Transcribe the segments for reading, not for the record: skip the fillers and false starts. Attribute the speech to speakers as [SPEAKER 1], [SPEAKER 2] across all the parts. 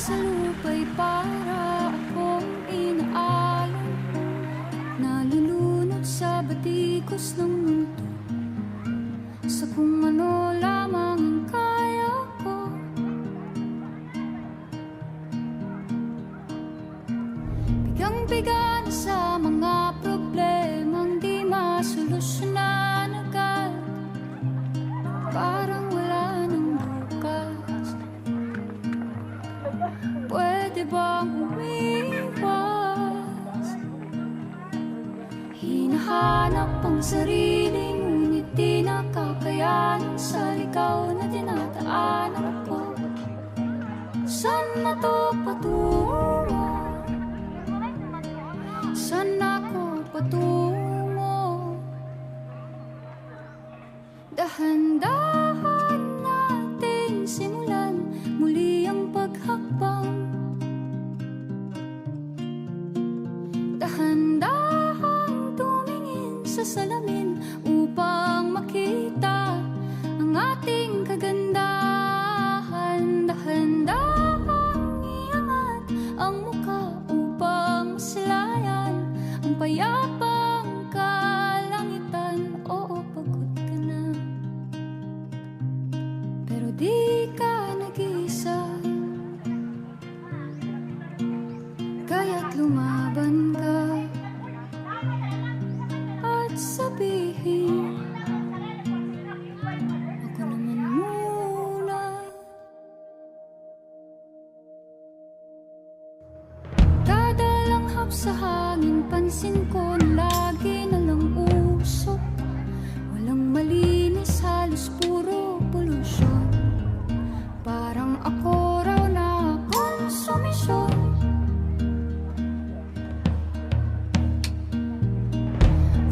[SPEAKER 1] sa lupa'y para akong inaalon, nalulunod sa batikos ng mundo, sa kung ano lamang ang kaya ko. Bigang-biga na sa mga problemang di masolusyonan agad, parang wala nang bukas. Pwede bang umiwas? Hinahanap ang sarili, ngunit di nakakayanan sa ligaw na dinadaanan ko. Saan na to patungo? Saan ako patungo? Dahan-dahan nating simulan muli ang paghakbang. Dahan-dahan tumingin sa salamin upang makita ang ating kagandahan. Dahan-dahan iangat ang mukha upang masilayan ang payapang kalangitan. Oo, pagod ka na, pero di ka nag-iisa. Kaya't lumaban ka at sabihin, ako naman muna. Kada langhap sa hangin, pansin ko na lagi na lang usok. Walang malinis, halos puro polusyon. Parang ako raw na konsumisyon.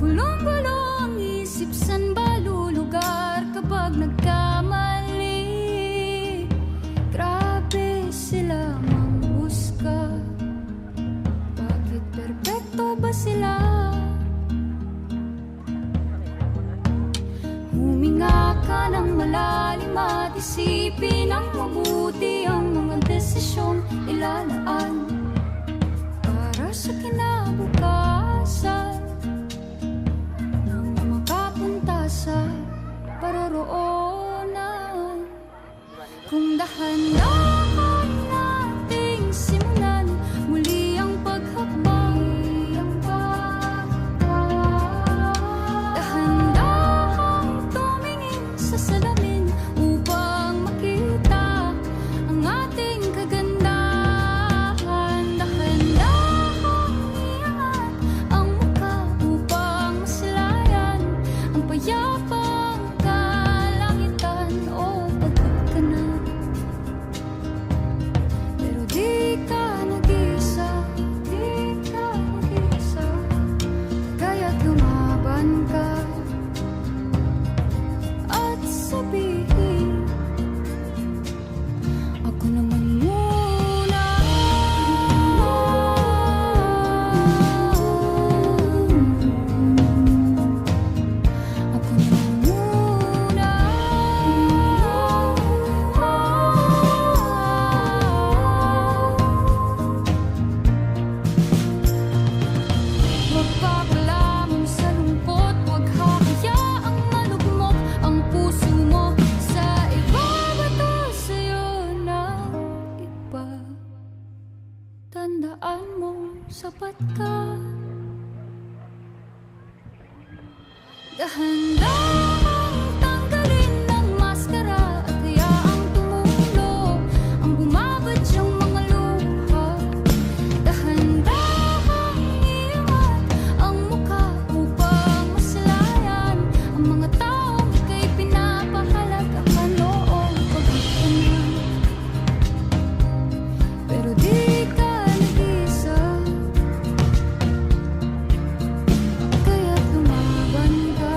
[SPEAKER 1] Gulong-gulo ang isip, san ba lulugar kapag nagkamali? Grabe sila manghusga. Bakit perpekto ba sila? Huminga ka ng malalim at isipin ang mabuti ang mga desisyong ilalaan para sa kinabukasan nang makapunta sa paroroonan. Kung dahan-dahan nating simulan muli ang paghakbang, dahan-dahan tumingin sa salamin upang makita ang ating kagandahan. Dahan-dahan iangat ang mukha upang masilayan ang payapang kalangitan. O pagod ka na, pero di ka nag-iisa. Di ka nag-iisa. Kaya't lumaban ka at sabihin, ako naman muna. Ako naman muna. Huwag papalamon sa lungkot, huwag hahayaang malugmok ang puso mo sa ibabato sa'yo ng iba. Tandaan mo, sapat ka. Dahan-dahan tanggalin ang maskara at hayaang tumulo ang bumabadyang mga luha. Dahan-dahan iangat ang mukha upang masilayan ang mga taong ika'y pinapahalagahan. Oo, pagod ka na, pero di ka nag-iisa. Kaya't lumaban ka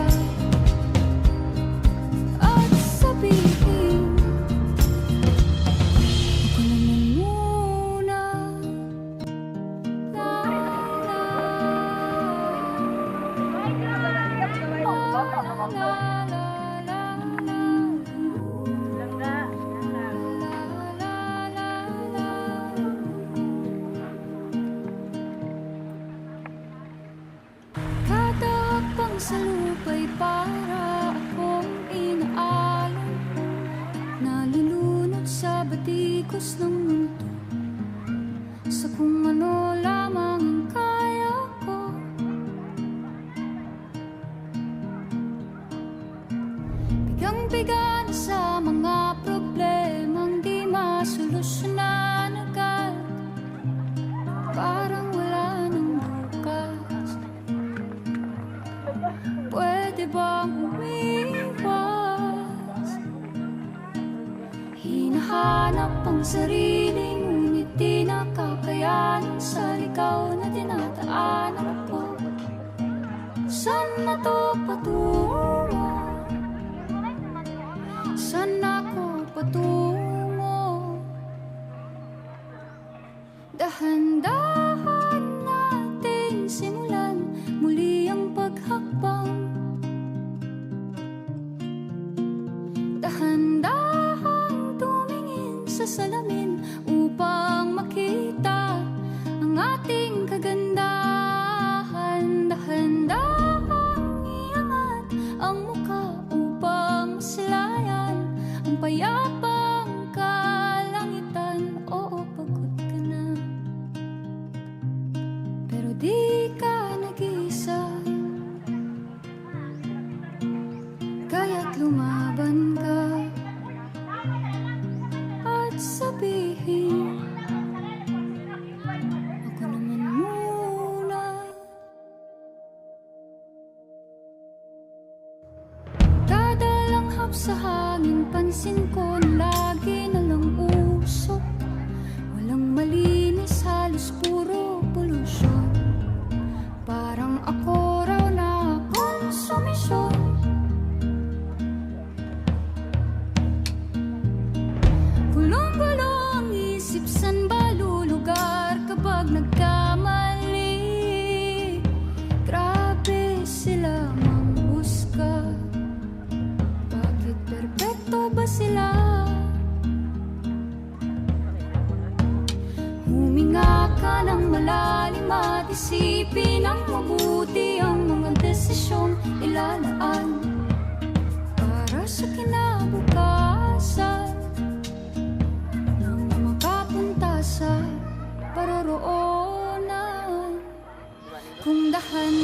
[SPEAKER 1] kilos ng mundo sa kung ano lamang ang kaya ko. Bigang-biga na sa mga problemang di masolusyonan agad. Parang wala nang bukas. Pwede bang umiwas? Hinahanap ang sarili, ngunit di nakakayanan sa ligaw na dinadaanan ko. Saan na to patungo? Saan ako patungo? Dahan-dahan natin simulan muli ang paghakbang. Dahan-dahan tumingin sa salamin upang makita ang ating kagandahan. Dahan-dahan iangat ang mukha upang maslayan ang payapang kalangitan. Oo, pagod ka na, pero di ka nag-iisa. Kaya't lumaban ka at sabihin, ako naman muna. Kada langhap sa hangin, pansin ko na lagi na lang usok. Walang malinis, halos puro polusyon. Parang ako raw na konsumisyon. Gulong-gulo ang isip, san ba lulugar kapag nagkamali? Grabe sila manghusga. Bakit perpekto ba sila? Huminga ka ng malalim at isipin ang mabuti ang mga desisyong ilalaan para sa kinabukasan nang makapunta sa paroroonan. Kung dahan